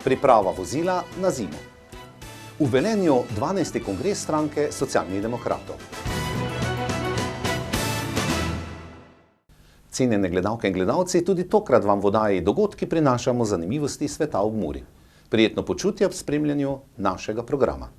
Priprava vozila na zimo. V Velenju 12. kongres stranke socialnih demokratov. Cenjene gledalke in gledalci, tudi tokrat vam v oddaji Dogodki prinašamo zanimivosti sveta ob Muri. Prijetno počutje ob spremljanju našega programa.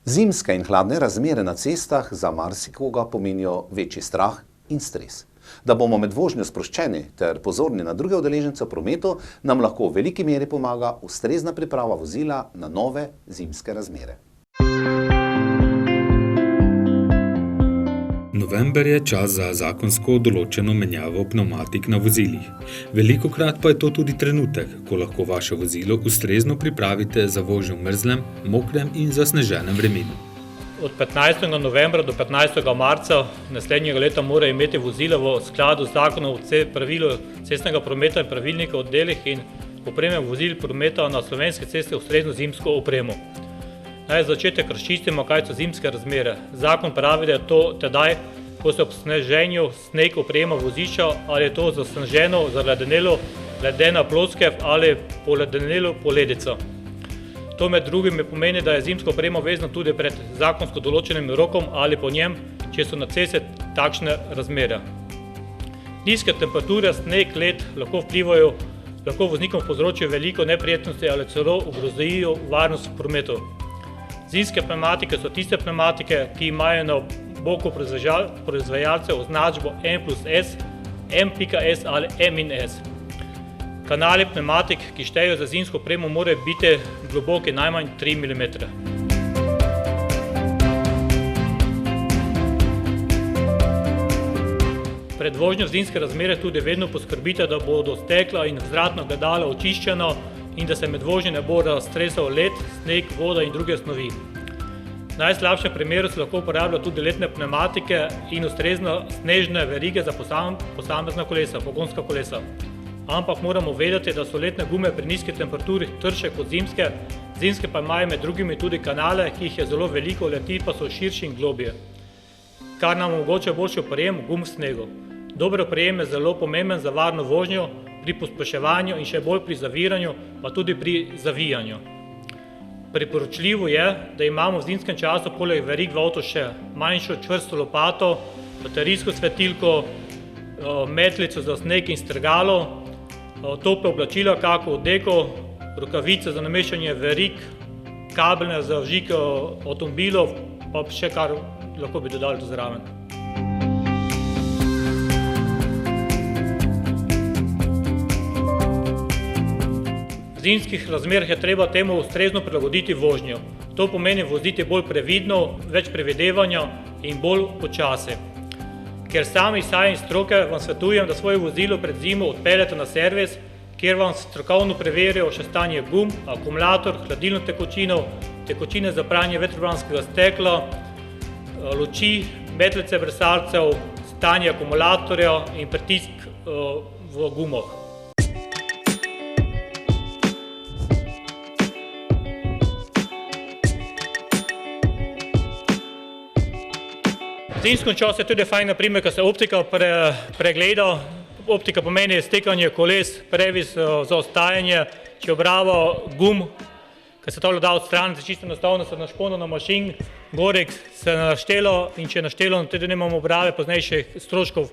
Zimske in hladne razmere na cestah za marsikoga pomenijo večji strah in stres. Da bomo med vožnjo sproščeni ter pozorni na druge udeležence v prometu, nam lahko v veliki meri pomaga ustrezna priprava vozila na nove zimske razmere. November je čas za zakonsko določeno menjavo pnevmatik na vozilih. Velikokrat pa je to tudi trenutek, ko lahko vaše vozilo ustrezno pripravite za vožnjo v mrzlem, mokrem in zasneženem vremenu. Od 15. novembra do 15. marca naslednjega leta mora imeti vozilo v skladu z zakonom o pravilu cestnega prometa in pravilnika o delih in opreme vozil prometa na slovenske ceste ustrezno zimsko opremo. Naj za začetek razčistimo, kaj so zimske razmere. Zakon pravi, da je to tedaj, ko se ob sneženju sneg oprema vozišča, ali je to zasneženo, zaledenelo, ledena ploskev ali poledenelo poledica. To med drugim pomeni, da je zimska oprema vezana tudi pred zakonsko določenim rokom ali po njem, če so na ceste takšne razmere. Nizke temperature, sneg, led lahko voznikom povzročijo veliko neprijetnosti ali celo ogrozijo varnost v prometu. Zimske pnevmatike so tiste pnevmatike, ki imajo na boku proizvajalcev označbo M+S, M.S ali M+S. Kanali pnevmatik, ki štejejo za zimsko opremo, morajo biti globoki najmanj 3 mm. Pred vožnjo v zimske razmere tudi vedno poskrbite, da bodo stekla in vzvratno gledalo očiščeno in da se med vožnjo ne bo raztresal led, sneg, voda in druge snovi. V najslabšem primeru se lahko uporabljajo tudi letne pnevmatike in ustrezno snežne verige za posamezna kolesa, pogonska kolesa. Ampak moramo vedeti, da so letne gume pri nizki temperaturi trše kot zimske, zimske pa imajo med drugimi tudi kanale, ki jih je zelo veliko, leti pa so širši in globje, kar nam omogoča boljši oprijem gum v snegu. Dober oprijem je zelo pomemben za varno vožnjo, pri pospeševanju in še bolj pri zaviranju, pa tudi pri zavijanju. Priporočljivo je, da imamo v zimskem času poleg verig v avtu še manjšo čvrsto lopato, baterijsko svetilko, metlico za sneg in strgalo, tople oblačila, kako odeko, rokavice za nameščanje verig, kabelne za vžig avtomobilov, pa še kar lahko bi dodali to zraven. V zimskih razmerah je treba temu ustrezno prilagoditi vožnjo. To pomeni voziti bolj previdno, več previdevanja in bolj počasi. Ker sami izhaja iz stroke, vam svetujem, da svoje vozilo pred zimo odpeljete na servis, kjer vam strokovno preverijo še stanje gum, akumulator, hladilno tekočino, tekočine za pranje vetrobranskega stekla, luči, metlice brisalcev, stanje akumulatorja in pritisk v gumah. V zimskem času je tudi fajn, naprimer, ko se optika pregleda. Optika pomeni stekanje koles, previs za ostajanje, če obrava gum, ko se to da odstraniti, čisto enostavno se našpona na mašin, gorek se naštelo in če je naštelo, tudi nemamo obrave poznejših stroškov,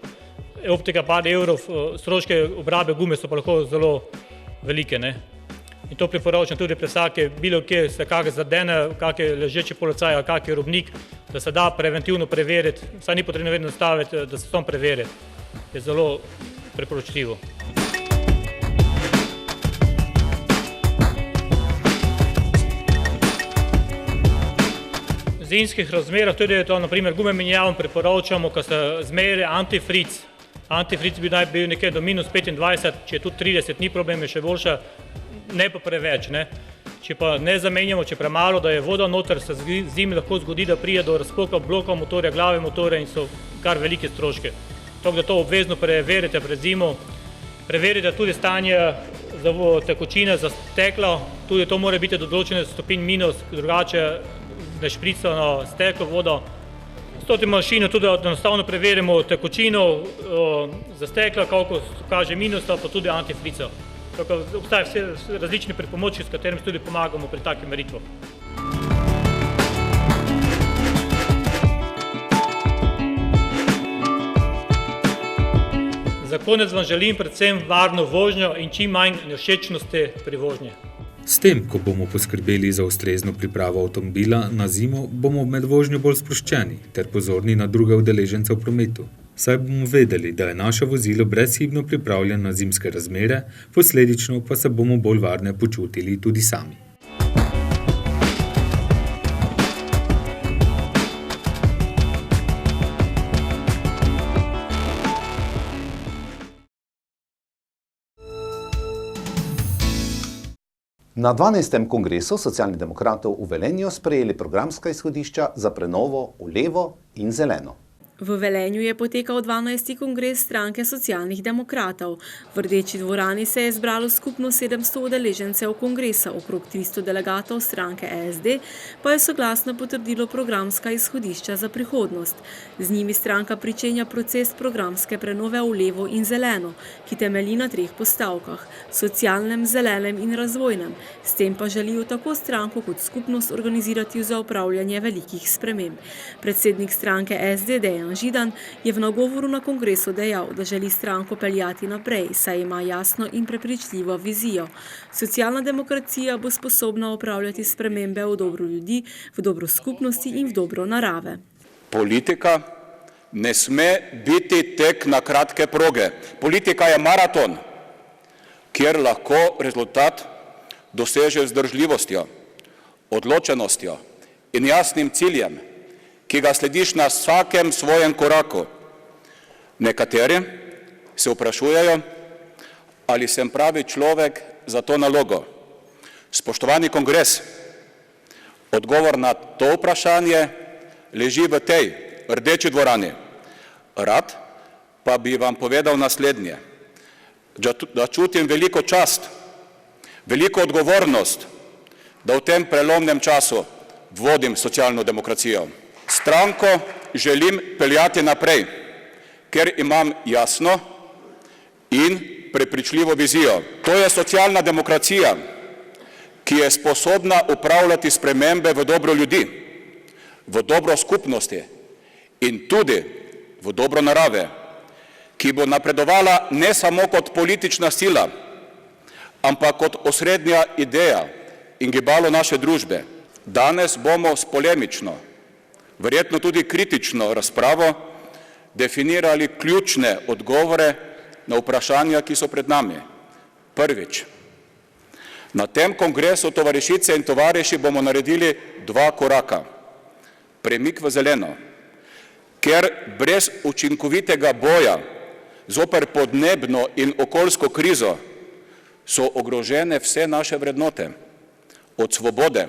optika par evrov, stroške obrabe gume so pa lahko zelo velike, ne. In to priporočam tudi pri vsake, bilo kje se kak zadene, kak je ležeči policaj ali kak je robnik, da se da preventivno preveriti, saj ni potrebno vedno staviti, da se tam preveri. Je zelo priporočljivo. V zimskih razmerah tudi to, naprimer, gume menjavam priporočamo, ko se zmeri antifric. Antifric bi naj bil nekje do -25, če je tudi 30, ni problem, je še boljše. Ne pa preveč, ne. Če pa ne zamenjamo, če premalo, da je voda noter, se zimi lahko zgodi, da pride do razpoka bloka motorja, glave motorja in so kar velike stroške. Tako da to obvezno preverite pred zimo. Preverite tudi stanje tekočine za steklo, tudi to mora biti do določene stopinj minus, drugače ne šprica na steklo vodo. S to mašino tudi enostavno preverimo tekočino za stekla, koliko kaže minusa, pa tudi antifrica. Tako obstajajo vse različni pripomočki, s katerimi tudi pomagamo pri takih meritvah. Za konec vam želim predvsem varno vožnjo in čim manj nevšečnosti pri vožnji. S tem, ko bomo poskrbeli za ustrezno pripravo avtomobila na zimo, bomo med vožnjo bolj sproščeni ter pozorni na druge udeležence v prometu. Saj bomo vedeli, da je naše vozilo brezhibno pripravljeno na zimske razmere, posledično pa se bomo bolj varne počutili tudi sami. Na 12. kongresu socialnih demokratov v Velenju sprejeli programska izhodišča za prenovo v levo in zeleno. V Velenju je potekal 12. kongres stranke socialnih demokratov. V Rdeči dvorani se je zbralo skupno 700 udeležencev kongresa, okrog 300 delegatov stranke SD, pa je soglasno potrdilo programska izhodišča za prihodnost. Z njimi stranka pričenja proces programske prenove v levo in zeleno, ki temelji na 3 postavkah: socialnem, zelenem in razvojnem. S tem pa želijo tako stranko kot skupnost organizirati za upravljanje velikih sprememb. Predsednik stranke SD Dejan Židan je v nagovoru na kongresu dejal, da želi stranko peljati naprej, saj ima jasno in prepričljivo vizijo. Socialna demokracija bo sposobna upravljati spremembe v dobro ljudi, v dobro skupnosti in v dobro narave. Politika ne sme biti tek na kratke proge. Politika je maraton, kjer lahko rezultat doseže z vzdržljivostjo, odločenostjo in jasnim ciljem, ki ga slediš na vsakem svojem koraku. Nekateri se vprašujejo, ali sem pravi človek za to nalogo. Spoštovani kongres, odgovor na to vprašanje leži v tej Rdeči dvorani. Rad pa bi vam povedal naslednje, da čutim veliko čast, veliko odgovornost, da v tem prelomnem času vodim socialno demokracijo. Stranko želim peljati naprej, ker imam jasno in prepričljivo vizijo. To je socialna demokracija, ki je sposobna upravljati spremembe v dobro ljudi, v dobro skupnosti in tudi v dobro narave, ki bo napredovala ne samo kot politična sila, ampak kot osrednja ideja in gibalo naše družbe. Danes bomo s polemično, verjetno tudi kritično razpravo definirali ključne odgovore na vprašanja, ki so pred nami. Prvič, na tem kongresu tovarišice in tovariši bomo naredili 2 koraka. Premik v zeleno, ker brez učinkovitega boja zoper podnebno in okoljsko krizo so ogrožene vse naše vrednote, od svobode,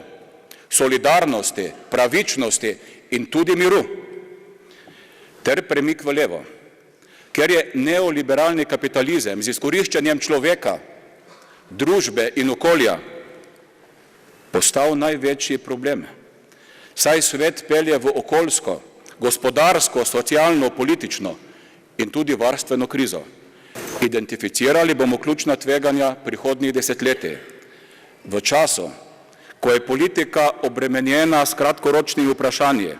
solidarnosti, pravičnosti in tudi miru, ter premik v levo, ker je neoliberalni kapitalizem z izkoriščanjem človeka, družbe in okolja postal največji problem. Saj svet pelje v okoljsko, gospodarsko, socialno, politično in tudi varstveno krizo. Identificirali bomo ključna tveganja prihodnjih desetletij. V času, ko je politika obremenjena s kratkoročnimi vprašanji,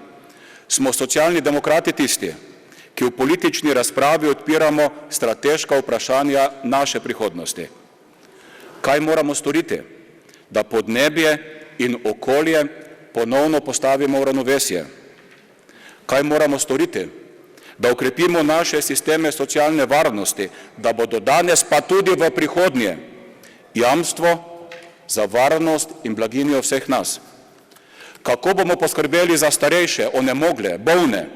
smo socialni demokrati tisti, ki v politični razpravi odpiramo strateška vprašanja naše prihodnosti. Kaj moramo storiti, da podnebje in okolje ponovno postavimo v ravnovesje? Kaj moramo storiti, da okrepimo naše sisteme socialne varnosti, da bodo danes pa tudi v prihodnje jamstvo za varnost in blaginjo vseh nas? Kako bomo poskrbeli za starejše, onemogle, bolne,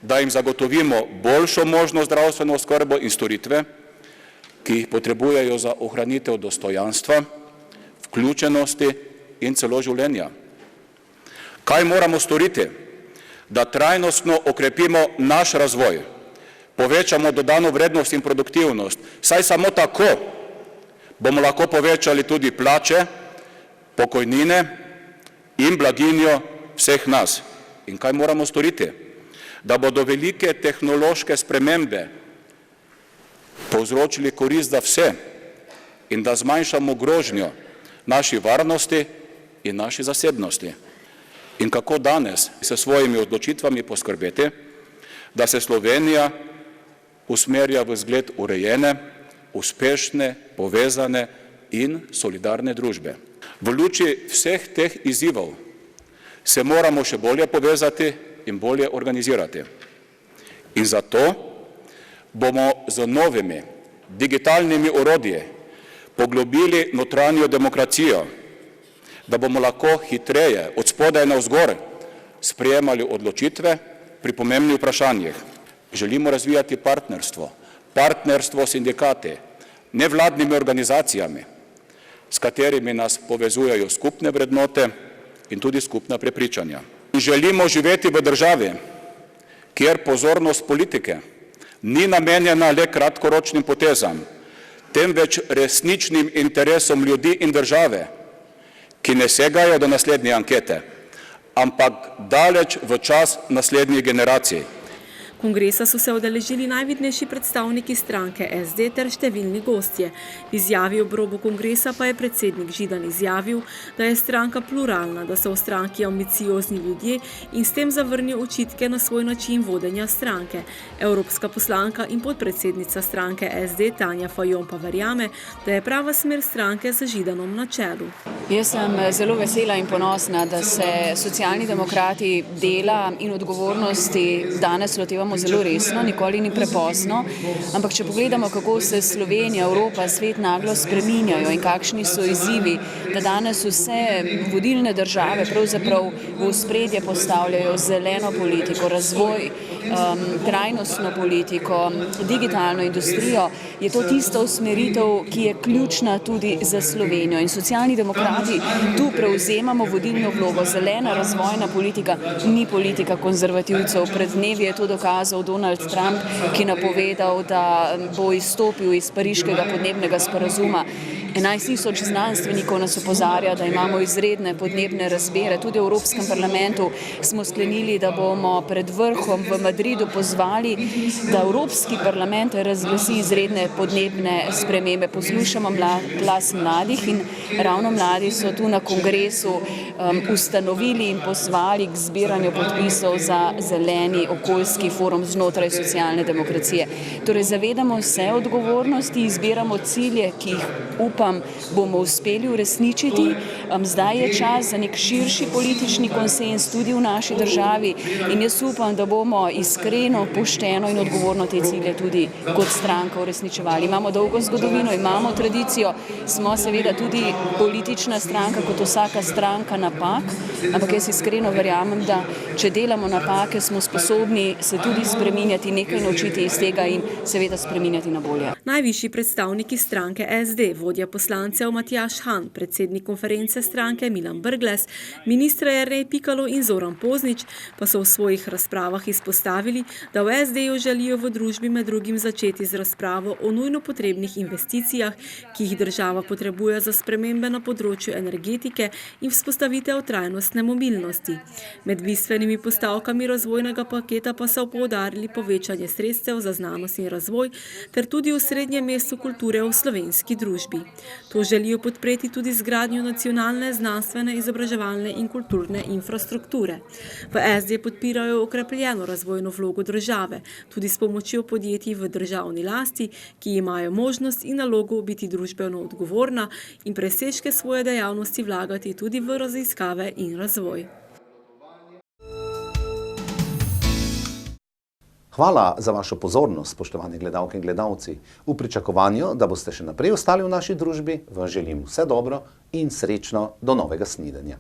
da jim zagotovimo boljšo možnost zdravstveno oskrbo in storitve, ki jih potrebujejo za ohranitev dostojanstva, vključenosti in celo življenja? Kaj moramo storiti, da trajnostno okrepimo naš razvoj, povečamo dodano vrednost in produktivnost, saj samo tako bomo lahko povečali tudi plače, pokojnine in blaginjo vseh nas. In kaj moramo storiti, da bodo velike tehnološke spremembe povzročili korist za vse, in da zmanjšamo grožnjo naši varnosti in naši zasebnosti. In kako danes s svojimi odločitvami poskrbeti, da se Slovenija usmerja v zgled urejene, uspešne, povezane in solidarne družbe. V luči vseh teh izzivov se moramo še bolje povezati in bolje organizirati. In zato bomo z novimi digitalnimi orodji poglobili notranjo demokracijo, da bomo lahko hitreje od spodaj navzgor sprejemali odločitve pri pomembnih vprašanjih. Želimo razvijati partnerstvo s sindikati, nevladnimi organizacijami, s katerimi nas povezujejo skupne vrednote in tudi skupna prepričanja. Želimo živeti v državi, kjer pozornost politike ni namenjena le kratkoročnim potezam, temveč resničnim interesom ljudi in države, ki ne segajo do naslednje ankete, ampak daleč v čas naslednjih generacij. Kongresa so se udeležili najvidnejši predstavniki stranke SD ter številni gostje. V izjavi ob robu kongresa pa je predsednik Židan izjavil, da je stranka pluralna, da so v stranki ambiciozni ljudje in s tem zavrnil očitke na svoj način vodenja stranke. Evropska poslanka in podpredsednica stranke SD Tanja Fajon pa verjame, da je prava smer stranke z Židanom na čelu. Jaz sem zelo vesela in ponosna, da se socialni demokrati dela in odgovornosti danes lotevamo zelo resno, nikoli ni prepozno, ampak če pogledamo, kako se Slovenija, Evropa, svet naglo spreminjajo in kakšni so izzivi, da danes vse vodilne države pravzaprav v ospredje postavljajo zeleno politiko, razvoj, trajnostno politiko, digitalno industrijo, je to tista usmeritev, ki je ključna tudi za Slovenijo. In socialni demokrati tu prevzemamo vodilno vlogo. Zelena razvojna politika ni politika konzervativcev. Pred dnevi je to dokazal Donald Trump, ki je napovedal, da bo izstopil iz pariškega podnebnega sporazuma. 11.000 znanstvenikov nas opozarja, da imamo izredne podnebne razmere. Tudi v Evropskem parlamentu smo sklenili, da bomo pred vrhom v Madridu pozvali, da Evropski parlament razglasi izredne podnebne spremembe. Poslušamo glas mladih in ravno mladi so tu na kongresu ustanovili in pozvali k zbiranju podpisov za zeleni okoljski forum znotraj socialne demokracije. Torej zavedamo se odgovornosti, izbiramo cilje, ki jih bomo uspeli uresničiti. Zdaj je čas za nek širši politični konsens tudi v naši državi in jaz upam, da bomo iskreno, pošteno in odgovorno te cilje tudi kot stranka uresničevali. Imamo dolgo zgodovino, imamo tradicijo, smo seveda tudi politična stranka kot vsaka stranka napak, ampak jaz iskreno verjamem, da če delamo napake, smo sposobni se tudi spreminjati, nekaj naučiti iz tega in seveda spreminjati na bolje. Najvišji predstavniki stranke SD, vodja poslancev Matjaž Han, predsednik konference stranke Milan Brglez, ministra Jernej Pikalo in Zoran Poznič pa so v svojih razpravah izpostavili, da v SD-ju želijo v družbi med drugim začeti z razpravo o nujno potrebnih investicijah, ki jih država potrebuje za spremembe na področju energetike in vzpostavitev trajnostne mobilnosti. Med bistvenimi postavkami razvojnega paketa pa so poudarili povečanje sredstev za znanost in razvoj ter tudi osrednje mesto kulture v slovenski družbi. To želijo podpreti tudi z gradnjo nacionalne, znanstvene, izobraževalne in kulturne infrastrukture. V SD podpirajo okrepljeno razvojno vlogo države, tudi s pomočjo podjetij v državni lasti, ki imajo možnost in nalogo biti družbeno odgovorna in presežke svoje dejavnosti vlagati tudi v raziskave in razvoj. Hvala za vašo pozornost, spoštovani gledalke in gledalci. V pričakovanju, da boste še naprej ostali v naši družbi, vam želim vse dobro in srečno do novega snidenja.